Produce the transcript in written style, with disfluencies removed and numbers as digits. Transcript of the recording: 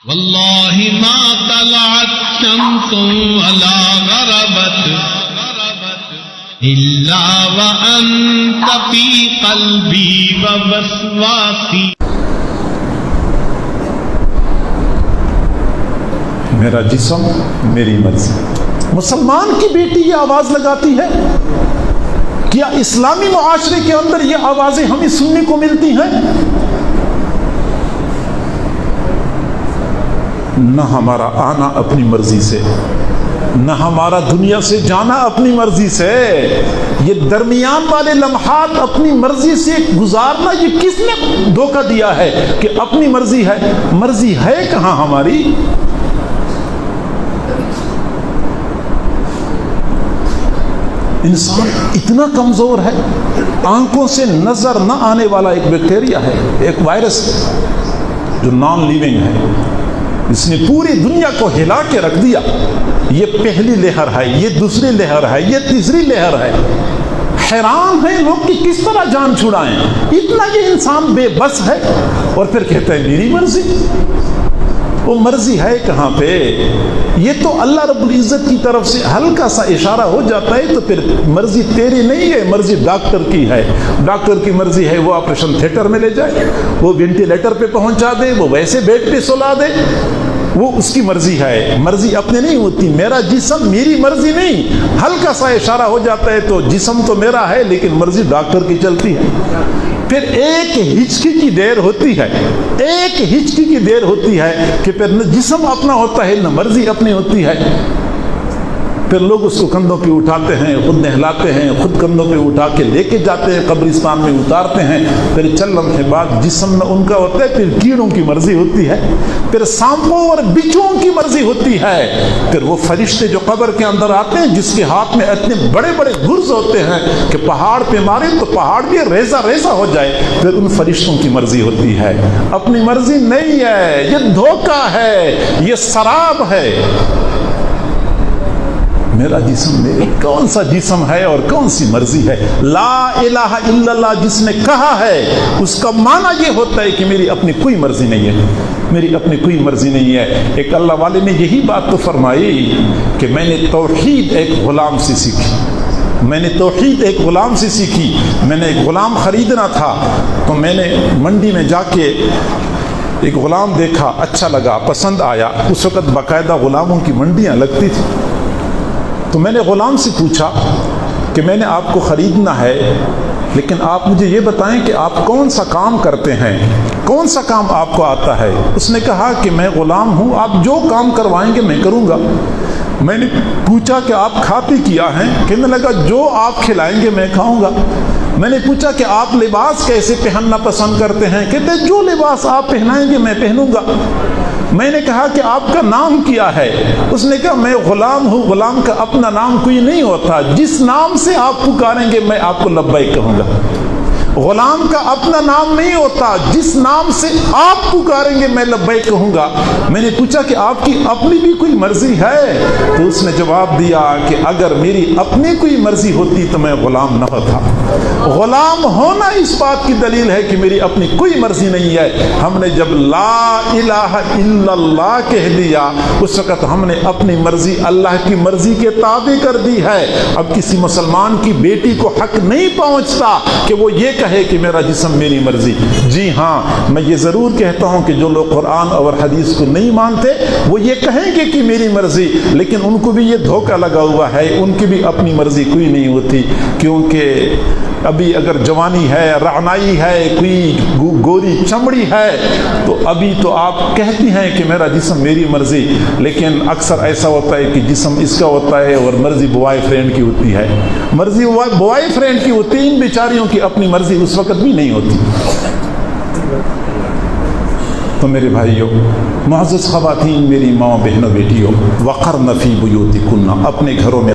واللہ ما طلعت شمس ولا غربت الا وانت فی قلبی ووسواسی. میرا جسم میری مرضی. مسلمان کی بیٹی یہ آواز لگاتی ہے. کیا اسلامی معاشرے کے اندر یہ آوازیں ہمیں سننے کو ملتی ہیں؟ نہ ہمارا آنا اپنی مرضی سے، نہ ہمارا دنیا سے جانا اپنی مرضی سے. یہ درمیان والے لمحات اپنی مرضی سے گزارنا، یہ کس نے دھوکہ دیا ہے کہ اپنی مرضی ہے؟ مرضی ہے کہاں ہماری؟ انسان اتنا کمزور ہے، آنکھوں سے نظر نہ آنے والا ایک بیکٹیریا ہے، ایک وائرس جو نان لیونگ ہے. اس نے پوری دنیا کو ہلا کے رکھ دیا. یہ پہلی لہر ہے، یہ دوسری لہر ہے، یہ تیسری لہر ہے. حیران ہیں لوگ کہ کس طرح جان چھڑائیں. اتنا یہ انسان بے بس ہے اور پھر کہتا ہے میری مرضی. وہ مرضی ہے کہاں پہ؟ یہ تو اللہ رب العزت کی طرف سے ہلکا سا اشارہ ہو جاتا ہے تو پھر مرضی تیری نہیں ہے، مرضی ڈاکٹر کی ہے. ڈاکٹر کی مرضی ہے وہ آپریشن تھیٹر میں لے جائے، وہ وینٹیلیٹر پہ پہنچا دے، وہ ویسے بیڈ پہ سلا دے، وہ اس کی مرضی ہے. مرضی اپنے نہیں ہوتی. میرا جسم میری مرضی نہیں. ہلکا سا اشارہ ہو جاتا ہے تو جسم تو میرا ہے لیکن مرضی ڈاکٹر کی چلتی ہے. پھر ایک ہچکی کی دیر ہوتی ہے، ایک ہچکی کی دیر ہوتی ہے کہ پھر نہ جسم اپنا ہوتا ہے نہ مرضی اپنی ہوتی ہے. پھر لوگ اس کو کندھوں پہ اٹھاتے ہیں، خود نہلاتے ہیں، خود کندھوں پہ اٹھا کے لے کے جاتے ہیں، قبرستان میں اتارتے ہیں. پھر چند لمحے بعد جسم نہ ان کا ہوتا ہے، پھر کیڑوں کی مرضی ہوتی ہے، پھر سانپوں اور بچھوؤں کی مرضی ہوتی ہے. پھر وہ فرشتے جو قبر کے اندر آتے ہیں جس کے ہاتھ میں اتنے بڑے بڑے گرز ہوتے ہیں کہ پہاڑ پہ مارے تو پہاڑ بھی ریزہ ریزہ ہو جائے، پھر ان فرشتوں کی مرضی ہوتی ہے. اپنی مرضی نہیں ہے، یہ دھوکہ ہے، یہ سراب ہے. میرا جسم میرے کون سا جسم ہے اور کون سی مرضی ہے؟ لا الہ الا اللہ جس نے کہا ہے اس کا معنی یہ ہوتا ہے کہ میری اپنی کوئی مرضی نہیں ہے، میری اپنی کوئی مرضی نہیں ہے. ایک اللہ والے نے یہی بات تو فرمائی کہ میں نے توحید ایک غلام سے سیکھی. میں نے توحید ایک غلام سے سیکھی. میں نے ایک غلام خریدنا تھا تو میں نے منڈی میں جا کے ایک غلام دیکھا، اچھا لگا، پسند آیا. اس وقت باقاعدہ غلاموں کی منڈیاں لگتی تھی. تو میں نے غلام سے پوچھا کہ میں نے آپ کو خریدنا ہے لیکن آپ مجھے یہ بتائیں کہ آپ کون سا کام کرتے ہیں، کون سا کام آپ کو آتا ہے؟ اس نے کہا کہ میں غلام ہوں، آپ جو کام کروائیں گے میں کروں گا. میں نے پوچھا کہ آپ کھاتے کیا ہیں؟ کہنے لگا جو آپ کھلائیں گے میں کھاؤں گا. میں نے پوچھا کہ آپ لباس کیسے پہننا پسند کرتے ہیں؟ کہتے جو لباس آپ پہنائیں گے میں پہنوں گا. میں نے کہا کہ آپ کا نام کیا ہے؟ اس نے کہا میں غلام ہوں، غلام کا اپنا نام کوئی نہیں ہوتا، جس نام سے آپ پکاریں گے میں آپ کو لبیک کہوں گا. غلام کا اپنا نام نہیں ہوتا، جس نام سے آپ پکاریں گے میں لبیک کہوں گا. میں نے پوچھا کہ آپ کی اپنی بھی کوئی مرضی ہے؟ تو اس نے جواب دیا کہ اگر میری اپنی کوئی مرضی ہوتی تو میں غلام نہ ہوتا. غلام ہونا اس بات کی دلیل ہے کہ میری اپنی کوئی مرضی نہیں ہے. ہم نے جب لا الہ الا اللہ کہہ دیا اس وقت ہم نے اپنی مرضی اللہ کی مرضی کے تابع کر دی ہے. اب کسی مسلمان کی بیٹی کو حق نہیں پہنچتا کہ وہ یہ کہے کہ میرا جسم میری مرضی. جی ہاں، میں یہ ضرور کہتا ہوں کہ جو لوگ قرآن اور حدیث کو نہیں مانتے وہ یہ کہیں گے کہ میری مرضی، لیکن ان کو بھی یہ دھوکہ لگا ہوا ہے. ان کی بھی اپنی مرضی کوئی نہیں ہوتی، کیونکہ ابھی اگر جوانی ہے، رعنائی ہے، کوئی گوری چمڑی ہے تو ابھی تو آپ کہتی ہیں کہ میرا جسم میری مرضی، لیکن اکثر ایسا ہوتا ہے کہ جسم اس کا ہوتا ہے اور مرضی بوائے فرینڈ کی ہوتی ہے. مرضی بوائے فرینڈ کی ہوتی ہے، ان بیچاریوں کی اپنی مرضی اس وقت بھی نہیں ہوتی. تو میرے بھائیوں، معزز خواتین، میری ماں، بہنوں، بیٹیوں، وقرن فی بیوتکن، اپنے گھروں میں